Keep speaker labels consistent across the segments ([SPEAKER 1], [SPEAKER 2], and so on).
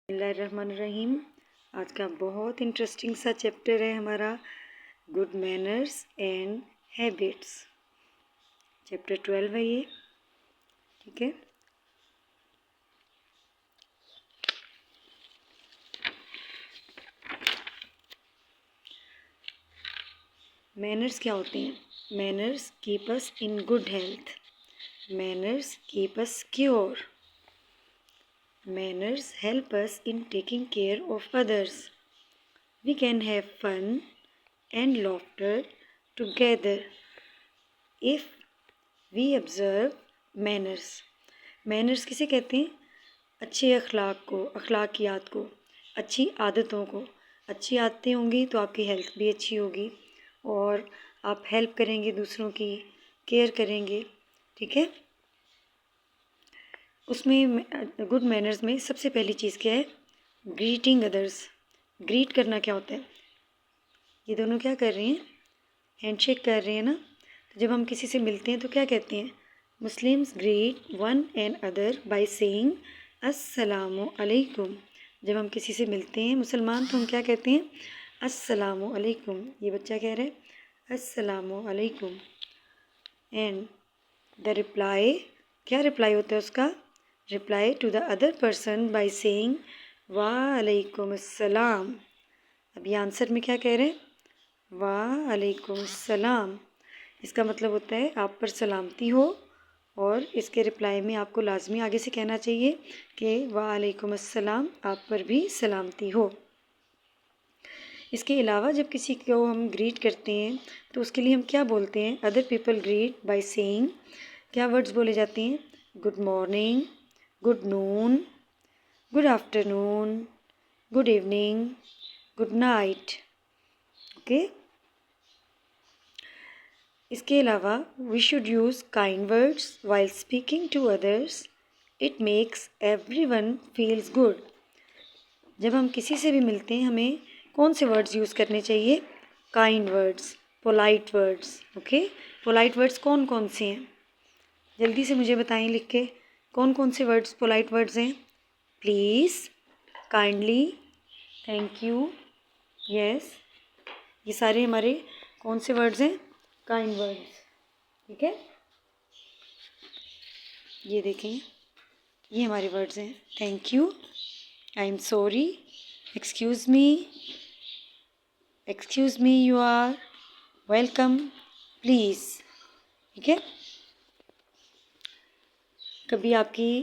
[SPEAKER 1] बिस्मिल्लाहिर्रहमानिर्रहीम। आज का बहुत इंटरेस्टिंग सा चैप्टर है हमारा good manners and habits. Chapter 12 है ये, ठीक है। मैनर्स क्या होते हैं? Manners keep us in good health, manners keep us cure, manners help us in taking care of others, we can have fun and laughter together if we observe manners. Manners किसे कहते हैं? अच्छे अखलाक को, अखलाकियात को, अच्छी आदतों को। अच्छी आदतें होंगी तो आपकी हेल्थ भी अच्छी होगी और आप हेल्प करेंगे, दूसरों की केयर करेंगे, ठीक है। उसमें गुड मैनर्स में सबसे पहली चीज़ क्या है? Greeting others. ग्रीट करना क्या होता है? ये दोनों क्या कर रहे हैं? हैंडशेक कर रहे हैं ना। तो जब हम किसी से मिलते हैं तो क्या कहते हैं? Muslims greet one and other by saying अस्सलामु अलैकुम। जब हम किसी से मिलते हैं मुसलमान तो हम क्या कहते हैं? अस्सलामु अलैकुम। ये बच्चा कह रहा है अस्सलामु अलैकुम। एंड द रिप्लाई, क्या रिप्लाई होता है उसका? Reply to the other person by saying वालेकुम अस्सलाम। अब ये आंसर में क्या कह रहे हैं? वालेकुम अस्सलाम। इसका मतलब होता है आप पर सलामती हो और इसके रिप्लाई में आपको लाजमी आगे से कहना चाहिए कि वालेकुम अस्सलाम, आप पर भी सलामती हो। इसके अलावा जब किसी को हम ग्रीट करते हैं तो उसके लिए हम क्या बोलते हैं? Other people greet by saying, क्या वर्ड्स बोले जाते हैं? Good morning, good noon, good afternoon, good evening, good night, okay. इसके अलावा we should use kind words while speaking to others, it makes everyone feels good. जब हम किसी से भी मिलते हैं हमें कौन से वर्ड्स यूज़ करने चाहिए? Kind words, polite words, okay. Polite words कौन कौन से हैं? जल्दी से मुझे बताएं लिख के, कौन कौन से वर्ड्स पोलाइट वर्ड्स हैं? Please, kindly, thank you, yes, ये सारे हमारे कौन से वर्ड्स हैं? काइंड वर्ड्स, ठीक है। ये देखें, ये हमारे वर्ड्स हैं। Thank you, I am sorry, excuse me, you are welcome, please, ठीक है। कभी आपकी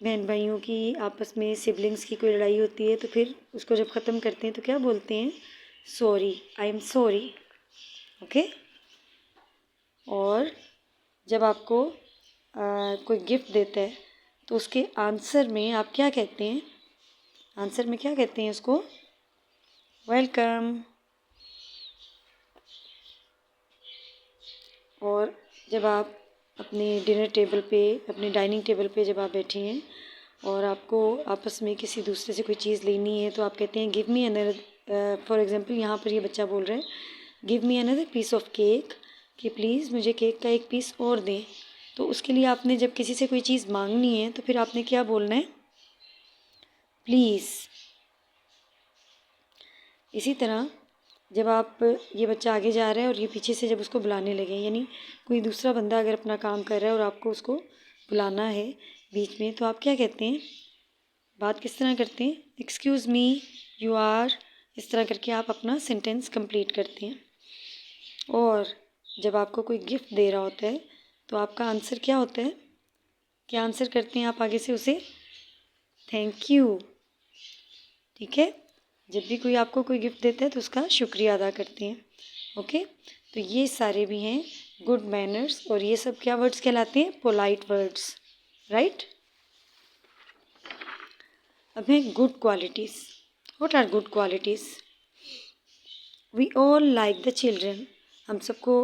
[SPEAKER 1] बहन भाइयों की आपस में सिबलिंग्स की कोई लड़ाई होती है तो फिर उसको जब ख़त्म करते हैं तो क्या बोलते हैं? Sorry, I am sorry, okay. और जब आपको कोई गिफ्ट देता है तो उसके आंसर में आप क्या कहते हैं? आंसर में क्या कहते हैं उसको? वेलकम। और जब आप अपने डिनर टेबल पे, अपने डाइनिंग टेबल पे जब आप बैठे हैं और आपको आपस में किसी दूसरे से कोई चीज़ लेनी है तो आप कहते हैं give me another, for example यहाँ पर ये बच्चा बोल रहा है give me another piece of cake, कि प्लीज़ मुझे केक का एक पीस और दें। तो उसके लिए आपने जब किसी से कोई चीज़ मांगनी है तो फिर आपने क्या बोलना है? प्लीज़। इसी तरह जब आप, ये बच्चा आगे जा रहा है और ये पीछे से जब उसको बुलाने लगे, यानी कोई दूसरा बंदा अगर अपना काम कर रहा है और आपको उसको बुलाना है बीच में, तो आप क्या कहते हैं? बात किस तरह करते हैं? एक्सक्यूज़ मी, यू आर, इस तरह करके आप अपना सेंटेंस कंप्लीट करते हैं। और जब आपको कोई गिफ्ट दे रहा होता है तो आपका आंसर क्या होता है? क्या आंसर करते हैं आप आगे से उसे? थैंक यू, ठीक है। जब भी कोई आपको कोई गिफ्ट देता है तो उसका शुक्रिया अदा करते हैं, ओके। तो ये सारे भी हैं गुड मैनर्स और ये सब क्या वर्ड्स कहलाते हैं? Polite words, right. अब है good qualities. What are good qualities? We all like the children. हम सबको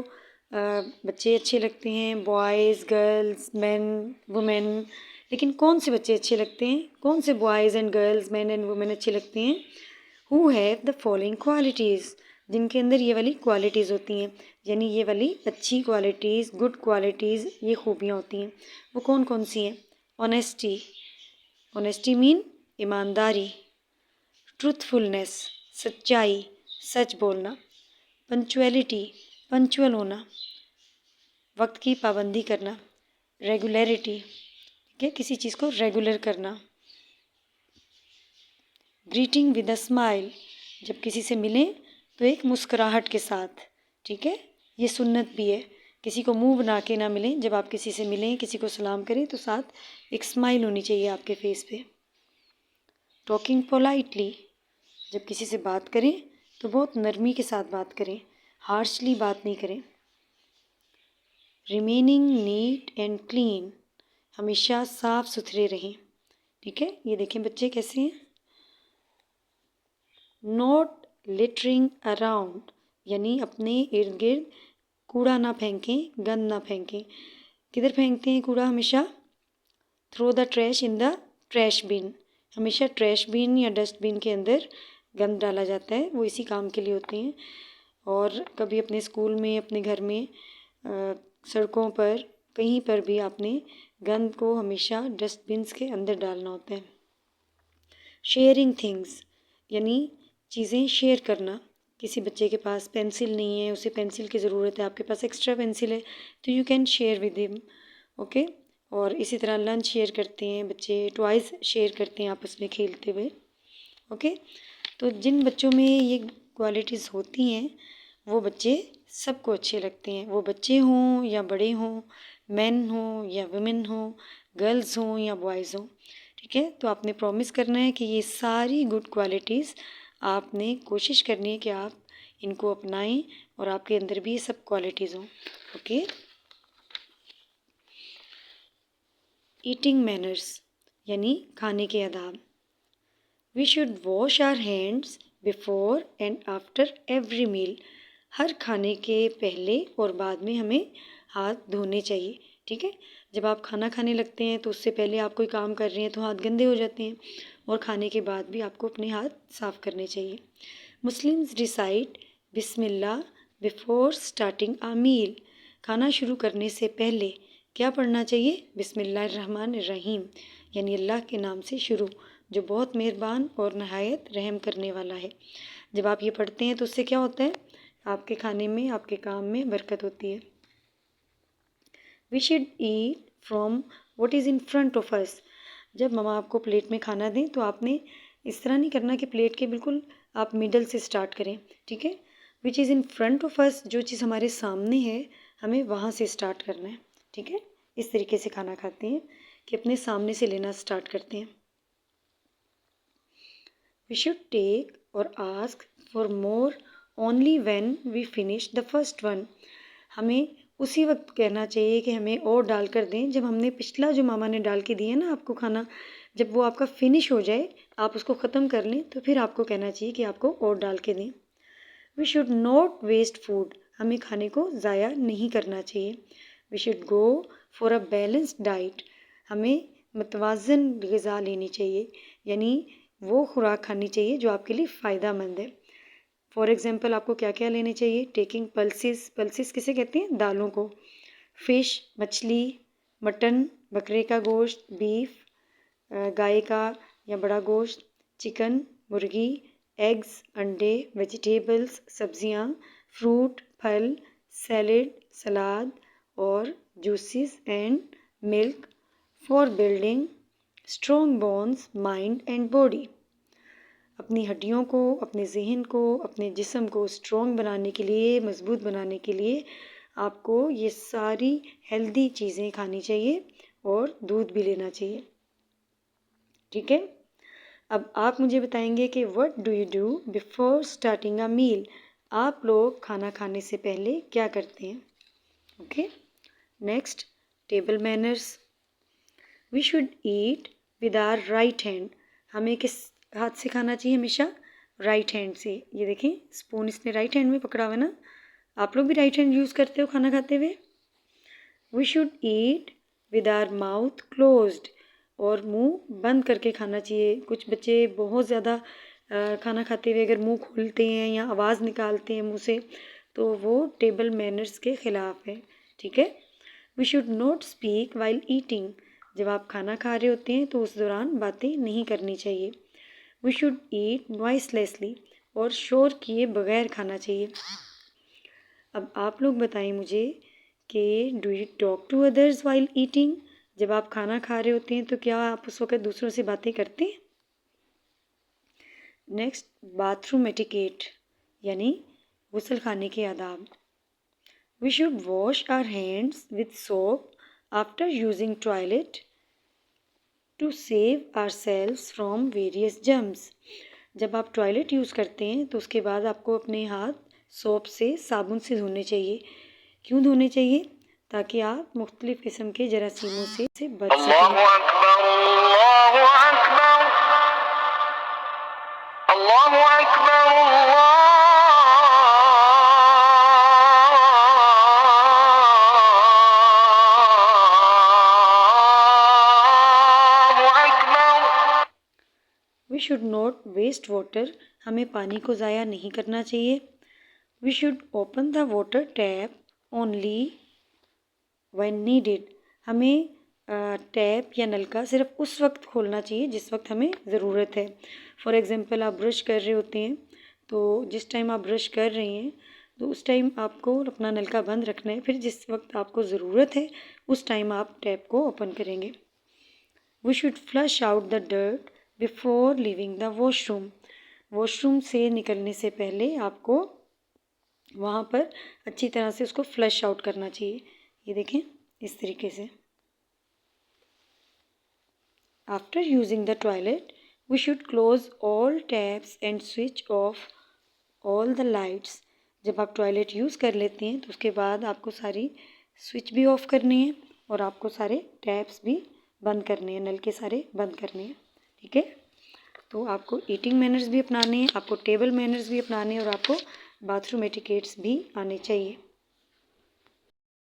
[SPEAKER 1] बच्चे अच्छे लगते हैं, बॉयज़, गर्ल्स, मैन, वुमेन। लेकिन कौन से बच्चे अच्छे लगते हैं? कौन से boys and girls, man and women अच्छे लगते हैं? Who have the following qualities, जिनके अंदर ये वाली क्वालिटीज़ होती हैं, यानी ये वाली अच्छी क्वालिटीज़, गुड क्वालिटीज़, ये खूबियाँ होती हैं। वो कौन कौन सी हैं? ऑनेस्टी, ऑनेस्टी मीन ईमानदारी, ट्रूथफुलनेस, सच्चाई, सच बोलना। पंक्चुअलिटी, पंक्चुअल होना, वक्त की पाबंदी करना। रेगुलरिटी, ठीक है, किसी चीज़ को रेगुलर करना। ग्रीटिंग विद अ स्माइल, जब किसी से मिलें तो एक मुस्कुराहट के साथ, ठीक है, ये सुन्नत भी है। किसी को मुंह बना के ना मिलें, जब आप किसी से मिलें, किसी को सलाम करें तो साथ एक स्माइल होनी चाहिए आपके फेस पे। टॉकिंग पोलाइटली, जब किसी से बात करें तो बहुत नरमी के साथ बात करें, हार्शली बात नहीं करें। रिमेनिंग नीट एंड क्लीन, हमेशा साफ सुथरे रहें, ठीक है। ये देखें बच्चे कैसे हैं। नॉट लिटरिंग अराउंड, यानी अपने इर्द गिर्द कूड़ा ना फेंकें, गंद ना फेंकें। किधर फेंकते हैं कूड़ा हमेशा? Throw the trash in the trash bin, हमेशा ट्रैश बिन या डस्टबिन के अंदर गंद डाला जाता है, वो इसी काम के लिए होते हैं। और कभी अपने स्कूल में, अपने घर में, सड़कों पर, कहीं पर भी आपने गंद को हमेशा डस्टबिन्स के अंदर डालना होता है। शेयरिंग थिंग्स, यानी चीज़ें शेयर करना। किसी बच्चे के पास पेंसिल नहीं है, उसे पेंसिल की ज़रूरत है, आपके पास एक्स्ट्रा पेंसिल है तो you can share with him, okay. और इसी तरह लंच शेयर करते हैं बच्चे, टॉयज़ शेयर करते हैं आपस में खेलते हुए, ओके। तो जिन बच्चों में ये क्वालिटीज़ होती हैं वो बच्चे सबको अच्छे लगते हैं, वो बच्चे हों या बड़े हों, मैन हों या वुमेन हों, गर्ल्स हों या बॉयज़ हों, ठीक है। तो आपने प्रॉमिस करना है कि ये सारी गुड क्वालिटीज़ आपने कोशिश करनी है कि आप इनको अपनाएं और आपके अंदर भी ये सब क्वालिटीज़ हों, ओके। ईटिंग मैनर्स, यानी खाने के आदाब। We should wash our hands before and after every meal, हर खाने के पहले और बाद में हमें हाथ धोने चाहिए, ठीक है। जब आप खाना खाने लगते हैं तो उससे पहले आप कोई काम कर रहे हैं तो हाथ गंदे हो जाते हैं, और खाने के बाद भी आपको अपने हाथ साफ़ करने चाहिए। मुस्लिम्स रिसाइट बिस्मिल्लाह बिफोर स्टार्टिंग आ मील, खाना शुरू करने से पहले क्या पढ़ना चाहिए? बिस्मिल्लाहिर्रहमानिर्रहीम, यानी अल्लाह के नाम से शुरू, जो बहुत मेहरबान और नहायत रहम करने वाला है। जब आप ये पढ़ते हैं तो उससे क्या होता है? आपके खाने में, आपके काम में बरकत होती है। We should eat from what is in front of us, जब मम्मा आपको प्लेट में खाना दें तो आपने इस तरह नहीं करना कि प्लेट के बिल्कुल आप मिडल से स्टार्ट करें, ठीक है। Which is in front of अस, जो चीज़ हमारे सामने है हमें वहाँ से स्टार्ट करना है, ठीक है। इस तरीके से खाना खाते हैं कि अपने सामने से लेना स्टार्ट करते हैं। We should take or ask for more only when we finish the first one, हमें उसी वक्त कहना चाहिए कि हमें और डाल कर दें जब हमने पिछला जो मामा ने डाल के दिया ना आपको खाना, जब वो आपका फिनिश हो जाए, आप उसको ख़त्म कर लें तो फिर आपको कहना चाहिए कि आपको और डाल के दें। We should not waste food, हमें खाने को ज़ाया नहीं करना चाहिए। We should go for a balanced diet, हमें मतवाज़न ग़िज़ा लेनी चाहिए, यानी वो खुराक खानी चाहिए जो आपके लिए फ़ायदा मंद है। फॉर एग्ज़ाम्पल आपको क्या क्या लेने चाहिए? टेकिंग पल्सेस, पल्सेस किसे कहते हैं? दालों को। फ़िश, मछली, मटन, बकरे का गोश्त, बीफ, गाय का या बड़ा गोश्त, चिकन, मुर्गी, एग्स, अंडे, वेजिटेबल्स, सब्जियां, फ्रूट, फल, सैलेड, सलाद और juices and milk for building strong bones, mind and body, अपनी हड्डियों को, अपने जहन को, अपने जिस्म को स्ट्रॉन्ग बनाने के लिए, मजबूत बनाने के लिए आपको ये सारी हेल्दी चीज़ें खानी चाहिए और दूध भी लेना चाहिए, ठीक है। अब आप मुझे बताएंगे कि what do you do before starting a meal, आप लोग खाना खाने से पहले क्या करते हैं, okay. Next, table manners. We should eat with our right hand, हमें किस हाथ से खाना चाहिए? हमेशा राइट हैंड से। ये देखें स्पून इसने राइट हैंड में पकड़ा हुआ है ना, आप लोग भी राइट हैंड यूज़ करते हो खाना खाते हुए। We should eat with our mouth closed, और मुंह बंद करके खाना चाहिए। कुछ बच्चे बहुत ज़्यादा खाना खाते हुए अगर मुंह खोलते हैं या आवाज़ निकालते हैं मुंह से तो वो टेबल मैनर्स के ख़िलाफ़ है, ठीक है। We should not speak while eating, जब आप खाना खा रहे होते हैं तो उस दौरान बातें नहीं करनी चाहिए। वी शुड ईट नॉइसलेसली, और शोर किए बगैर खाना चाहिए। अब आप लोग बताएं मुझे कि do you talk to others while eating? जब आप खाना खा रहे होते हैं तो क्या आप उस वक्त दूसरों से बातें करते हैं? नेक्स्ट, बाथरूम एटिकेट यानी गुसल खाने के आदाब। We should wash our hands with soap after using toilet to save ourselves from various germs. जब आप टॉयलेट यूज़ करते हैं तो उसके बाद आपको अपने हाथ सोप से, साबुन से धोने चाहिए। क्यों धोने चाहिए? ताकि आप मुख्तलिफ़ किस्म के जरासीमों से बच सकें। अल्लाहु अकबर, अल्लाहु अकबर, अल्लाहु अकबर, अल्लाहु अकबर। We should not waste water, हमें पानी को ज़ाया नहीं करना चाहिए। We should open the water tap only when needed, हमें टैप या नलका सिर्फ उस वक्त खोलना चाहिए जिस वक्त हमें ज़रूरत है। फॉर एग्ज़ाम्पल, आप ब्रश कर रहे होते हैं तो जिस टाइम आप ब्रश कर रहे हैं तो उस टाइम आपको अपना नलका बंद रखना है, फिर जिस वक्त आपको ज़रूरत है उस टाइम आप टैप को ओपन करेंगे। We should flush out the dirt before leaving the washroom, washroom से निकलने से पहले आपको वहाँ पर अच्छी तरह से उसको फ्लश आउट करना चाहिए। ये देखें इस तरीके से। After using the toilet we should close all taps and switch off all the lights. जब आप टॉयलेट यूज़ कर लेते हैं तो उसके बाद आपको सारी स्विच भी ऑफ करनी है और आपको सारे टैप्स भी बंद करने हैं, नल के सारे बंद करने हैं। ठीक है, तो आपको ईटिंग मैनर्स भी अपनाने हैं, आपको टेबल मैनर्स भी अपनाने हैं और आपको बाथरूम एटिकेट्स भी आने चाहिए।